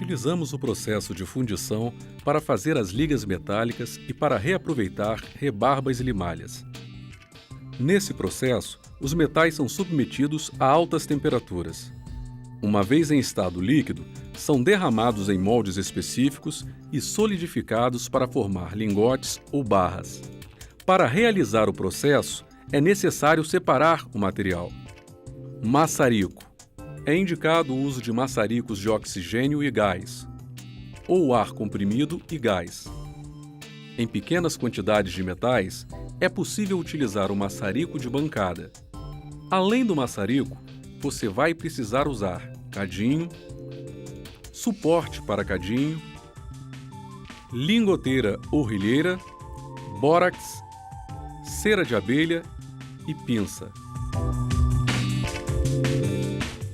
Utilizamos o processo de fundição para fazer as ligas metálicas e para reaproveitar rebarbas e limalhas. Nesse processo, os metais são submetidos a altas temperaturas. Uma vez em estado líquido, são derramados em moldes específicos e solidificados para formar lingotes ou barras. Para realizar o processo, é necessário separar o material. Maçarico. É indicado o uso de maçaricos de oxigênio e gás, ou ar comprimido e gás. Em pequenas quantidades de metais, é possível utilizar o maçarico de bancada. Além do maçarico, você vai precisar usar cadinho, suporte para cadinho, lingoteira ou rilheira, bórax, cera de abelha e pinça.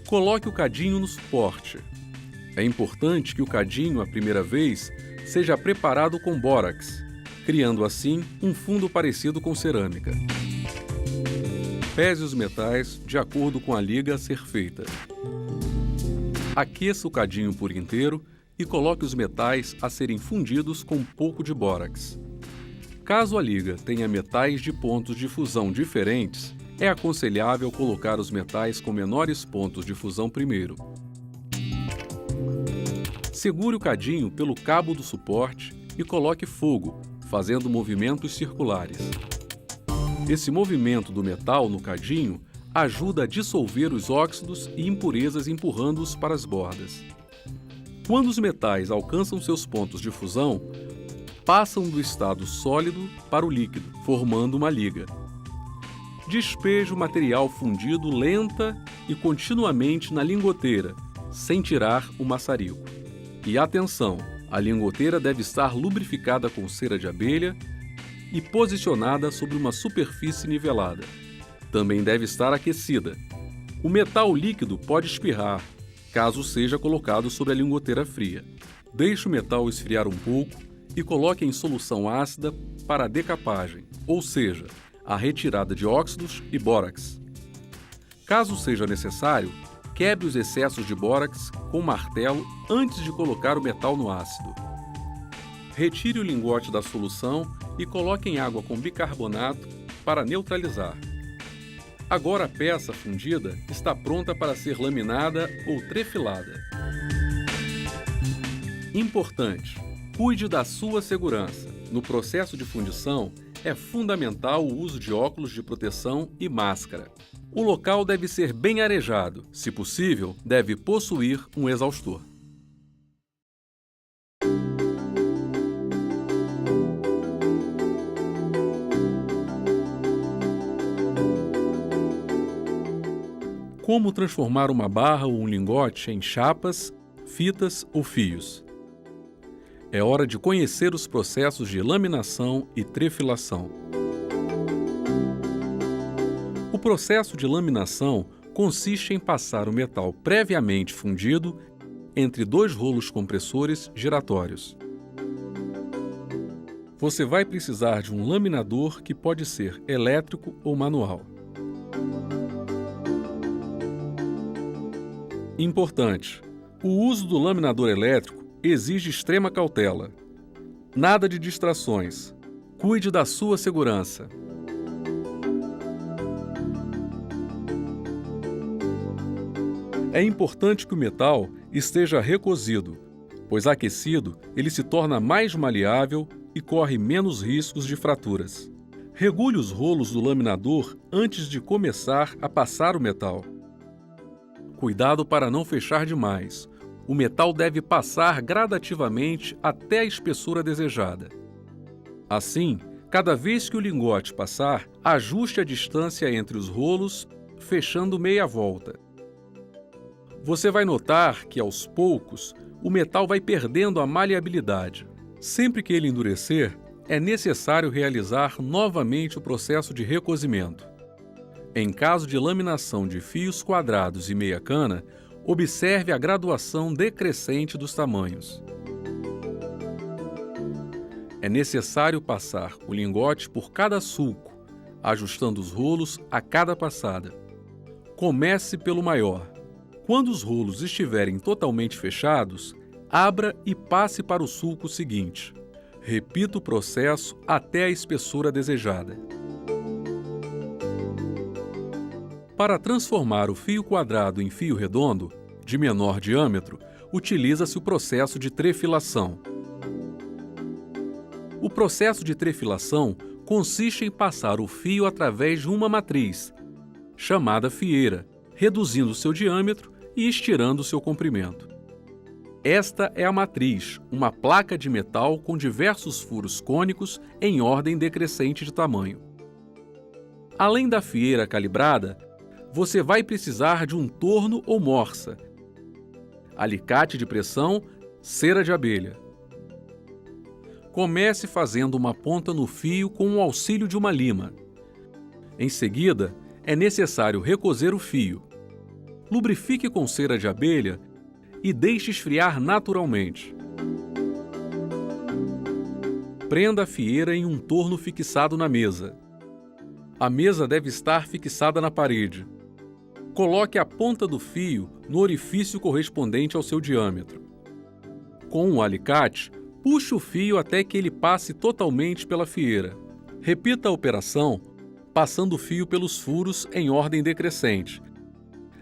Coloque o cadinho no suporte. É importante que o cadinho, à primeira vez, seja preparado com bórax, criando assim um fundo parecido com cerâmica. Pese os metais de acordo com a liga a ser feita. Aqueça o cadinho por inteiro e coloque os metais a serem fundidos com um pouco de bórax. Caso a liga tenha metais de pontos de fusão diferentes, é aconselhável colocar os metais com menores pontos de fusão primeiro. Segure o cadinho pelo cabo do suporte e coloque fogo, fazendo movimentos circulares. Esse movimento do metal no cadinho ajuda a dissolver os óxidos e impurezas empurrando-os para as bordas. Quando os metais alcançam seus pontos de fusão, passam do estado sólido para o líquido, formando uma liga. Despeje o material fundido lenta e continuamente na lingoteira, sem tirar o maçarico. E atenção, a lingoteira deve estar lubrificada com cera de abelha e posicionada sobre uma superfície nivelada. Também deve estar aquecida. O metal líquido pode espirrar, caso seja colocado sobre a lingoteira fria. Deixe o metal esfriar um pouco e coloque em solução ácida para a decapagem, ou seja, a retirada de óxidos e bórax. Caso seja necessário, quebre os excessos de bórax com martelo antes de colocar o metal no ácido. Retire o lingote da solução e coloque em água com bicarbonato para neutralizar. Agora a peça fundida está pronta para ser laminada ou trefilada. Importante: cuide da sua segurança. No processo de fundição, é fundamental o uso de óculos de proteção e máscara. O local deve ser bem arejado. Se possível, deve possuir um exaustor. Como transformar uma barra ou um lingote em chapas, fitas ou fios? É hora de conhecer os processos de laminação e trefilação. O processo de laminação consiste em passar o metal previamente fundido entre dois rolos compressores giratórios. Você vai precisar de um laminador que pode ser elétrico ou manual. Importante: o uso do laminador elétrico exige extrema cautela. Nada de distrações. Cuide da sua segurança. É importante que o metal esteja recozido, pois aquecido ele se torna mais maleável e corre menos riscos de fraturas. Regule os rolos do laminador antes de começar a passar o metal. Cuidado para não fechar demais. O metal deve passar gradativamente até a espessura desejada. Assim, cada vez que o lingote passar, ajuste a distância entre os rolos, fechando meia volta. Você vai notar que, aos poucos, o metal vai perdendo a maleabilidade. Sempre que ele endurecer, é necessário realizar novamente o processo de recozimento. Em caso de laminação de fios quadrados e meia cana, observe a graduação decrescente dos tamanhos. É necessário passar o lingote por cada sulco, ajustando os rolos a cada passada. Comece pelo maior. Quando os rolos estiverem totalmente fechados, abra e passe para o sulco seguinte. Repita o processo até a espessura desejada. Para transformar o fio quadrado em fio redondo, de menor diâmetro, utiliza-se o processo de trefilação. O processo de trefilação consiste em passar o fio através de uma matriz, chamada fieira, reduzindo seu diâmetro e estirando seu comprimento. Esta é a matriz, uma placa de metal com diversos furos cônicos em ordem decrescente de tamanho. Além da fieira calibrada, você vai precisar de um torno ou morsa, alicate de pressão, cera de abelha. Comece fazendo uma ponta no fio com o auxílio de uma lima. Em seguida, é necessário recozer o fio. Lubrifique com cera de abelha e deixe esfriar naturalmente. Prenda a fieira em um torno fixado na mesa. A mesa deve estar fixada na parede. Coloque a ponta do fio no orifício correspondente ao seu diâmetro. Com um alicate, puxe o fio até que ele passe totalmente pela fieira. Repita a operação, passando o fio pelos furos em ordem decrescente,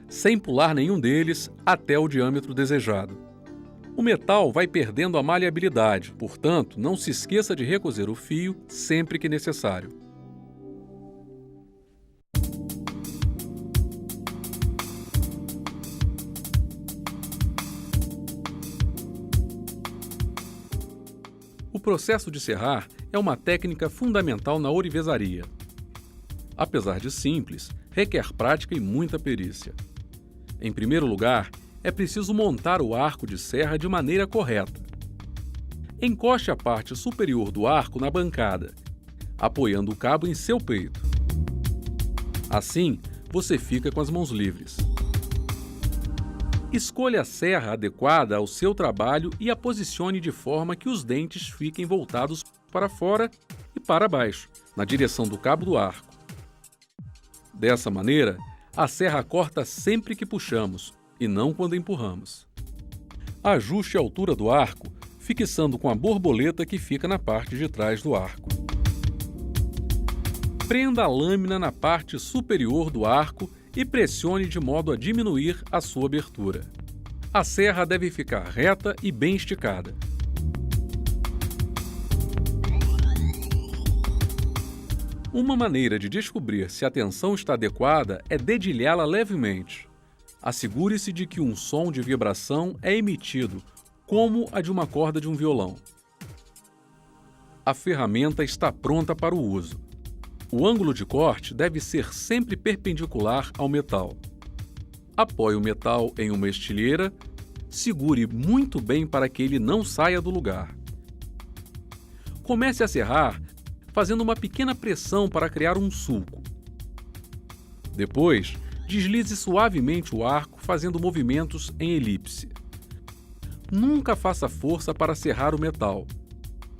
sem pular nenhum deles até o diâmetro desejado. O metal vai perdendo a maleabilidade, portanto, não se esqueça de recozer o fio sempre que necessário. O processo de serrar é uma técnica fundamental na ourivesaria. Apesar de simples, requer prática e muita perícia. Em primeiro lugar, é preciso montar o arco de serra de maneira correta. Encoste a parte superior do arco na bancada, apoiando o cabo em seu peito. Assim, você fica com as mãos livres. Escolha a serra adequada ao seu trabalho e a posicione de forma que os dentes fiquem voltados para fora e para baixo, na direção do cabo do arco. Dessa maneira, a serra corta sempre que puxamos e não quando empurramos. Ajuste a altura do arco, fixando com a borboleta que fica na parte de trás do arco. Prenda a lâmina na parte superior do arco e pressione de modo a diminuir a sua abertura. A serra deve ficar reta e bem esticada. Uma maneira de descobrir se a tensão está adequada é dedilhá-la levemente. Assegure-se de que um som de vibração é emitido, como a de uma corda de um violão. A ferramenta está pronta para o uso. O ângulo de corte deve ser sempre perpendicular ao metal. Apoie o metal em uma estilheira, segure muito bem para que ele não saia do lugar. Comece a serrar fazendo uma pequena pressão para criar um sulco. Depois, deslize suavemente o arco fazendo movimentos em elipse. Nunca faça força para serrar o metal.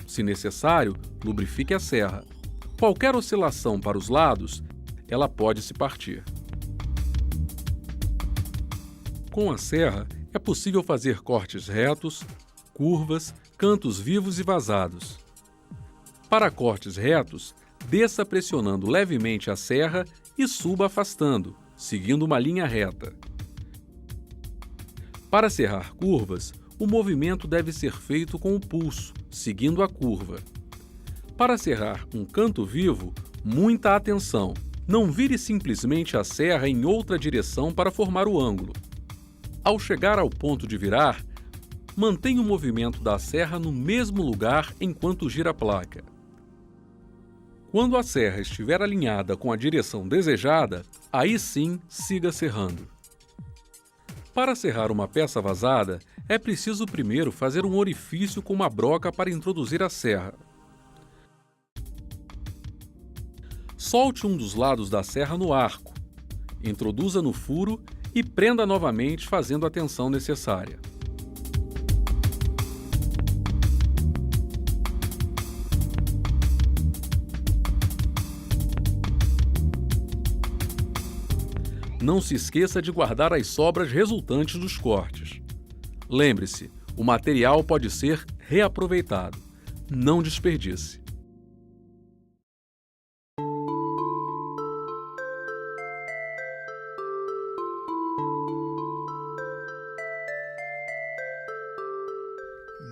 Se necessário, lubrifique a serra. Qualquer oscilação para os lados, ela pode se partir. Com a serra, é possível fazer cortes retos, curvas, cantos vivos e vazados. Para cortes retos, desça pressionando levemente a serra e suba afastando, seguindo uma linha reta. Para serrar curvas, o movimento deve ser feito com o pulso, seguindo a curva. Para serrar um canto vivo, muita atenção. Não vire simplesmente a serra em outra direção para formar o ângulo. Ao chegar ao ponto de virar, mantenha o movimento da serra no mesmo lugar enquanto gira a placa. Quando a serra estiver alinhada com a direção desejada, aí sim siga serrando. Para serrar uma peça vazada, é preciso primeiro fazer um orifício com uma broca para introduzir a serra. Solte um dos lados da serra no arco, introduza no furo e prenda novamente fazendo a tensão necessária. Não se esqueça de guardar as sobras resultantes dos cortes. Lembre-se, O material pode ser reaproveitado. Não desperdice.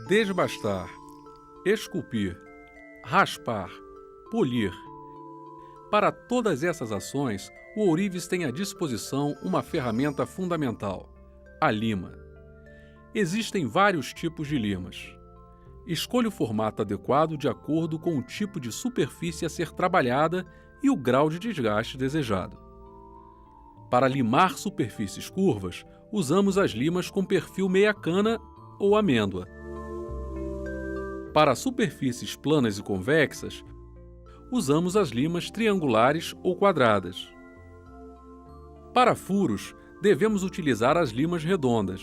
Desbastar, esculpir, raspar, polir. Para todas essas ações, o ourives tem à disposição uma ferramenta fundamental: a lima. Existem vários tipos de limas. Escolha o formato adequado de acordo com o tipo de superfície a ser trabalhada e o grau de desgaste desejado. Para limar superfícies curvas, usamos as limas com perfil meia-cana ou amêndoa. Para superfícies planas e convexas, usamos as limas triangulares ou quadradas. Para furos, devemos utilizar as limas redondas.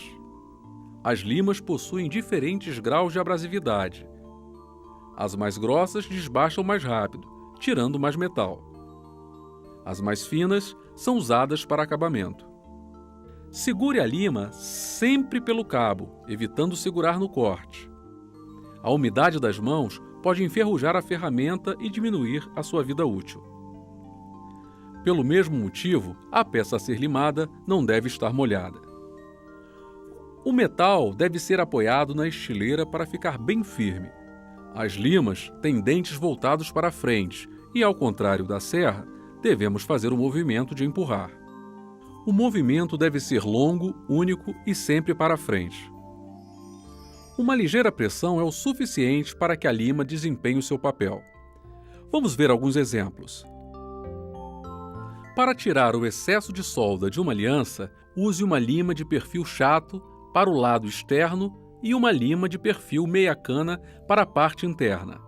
As limas possuem diferentes graus de abrasividade. As mais grossas desbastam mais rápido, tirando mais metal. As mais finas são usadas para acabamento. Segure a lima sempre pelo cabo, evitando segurar no corte. A umidade das mãos pode enferrujar a ferramenta e diminuir a sua vida útil. Pelo mesmo motivo, a peça a ser limada não deve estar molhada. O metal deve ser apoiado na estileira para ficar bem firme. As limas têm dentes voltados para frente e, ao contrário da serra, devemos fazer o movimento de empurrar. O movimento deve ser longo, único e sempre para frente. Uma ligeira pressão é o suficiente para que a lima desempenhe o seu papel. Vamos ver alguns exemplos. Para tirar o excesso de solda de uma aliança, use uma lima de perfil chato para o lado externo e uma lima de perfil meia-cana para a parte interna.